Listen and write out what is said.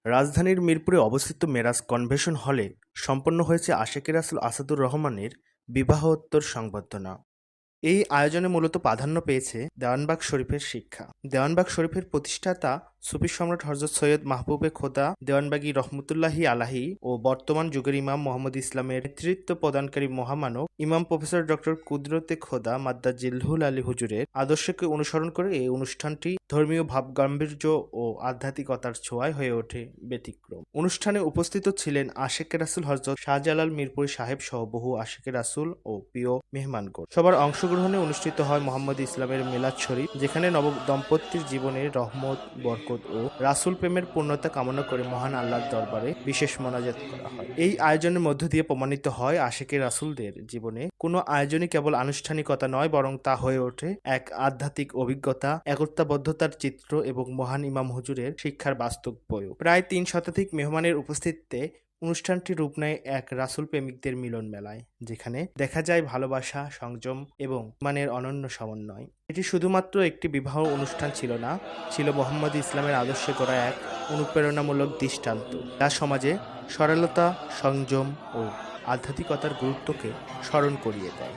রাজধানীর মিরপুরে অবস্থিত মেরাজ কনভেনশন হলে সম্পন্ন হয়েছে আশেকে রাসূল আসাদুর রহমানের বিবাহোত্তর সংবর্ধনা। এই আয়োজনে মূলত প্রাধান্য পেয়েছে দেওয়ানবাগ শরীফের শিক্ষা। দেওয়ানবাগ শরীফের প্রতিষ্ঠাতা সুফি সম্রাট হযরত সৈয়দ মাহবুবে খোদা দেওয়ানবাগী রহমতুল্লাহি আলাহি ও বর্তমান যুগের ইমাম মোহাম্মদ ইসলামের নেতৃত্ব প্রদানকারী মহামানব ইমাম প্রফেসর ডক্টর কুদরতে খোদা মাদ্দাজিল্লুল আলী হুজুরের আদর্শকে অনুসরণ করে এই অনুষ্ঠানটি ধর্মীয় ভাবগাম্ভীর্য ও আধ্যাত্মিকতার ছোঁয়ায় হয়ে ওঠে ব্যতিক্রম। অনুষ্ঠানে উপস্থিত ছিলেন আশেকে রাসূল হযরত শাহজালাল মিরপুরি সাহেব সহ বহু আশেকে রাসূল ও প্রিয় মেহমানগণ। সবার অংশগ্রহণে অনুষ্ঠিত হয় মোহাম্মদ ইসলামের মিলাদ শরীফ, যেখানে নব দম্পতির জীবনে রহমত, বরকত ও রাসূল প্রেমের পূর্ণতা কামনা করে মহান আল্লাহর দরবারে বিশেষ মোনাজাত করা হয়। এই আয়োজনের মধ্য দিয়ে প্রমাণিত হয় আশেকে রাসূলদের জীবনে কোনো আয়োজনই কেবল আনুষ্ঠানিকতা নয়, বরং তা হয়ে ওঠে এক আধ্যাত্মিক অভিজ্ঞতা, একতাবদ্ধতার চিত্র এবং মহান ইমাম হুজুরের শিক্ষার বাস্তব প্রয়োগ। প্রায় ৩ শতাধিক মেহমানের উপস্থিতিতে অনুষ্ঠানটি রূপ নেয় এক রাসূল প্রেমিকদের মিলন মেলায়, যেখানে দেখা যায় ভালোবাসা, সংযম এবং ইমানের অনন্য সমন্বয়। এটি শুধুমাত্র একটি বিবাহ অনুষ্ঠান ছিল না, ছিল মোহাম্মদ ইসলামের আদর্শে গড়া এক অনুপ্রেরণামূলক দৃষ্টান্ত, যা সমাজে সরলতা, সংযম ও আধ্যাত্মিকতার গুরুত্বকে স্মরণ করিয়ে দেয়।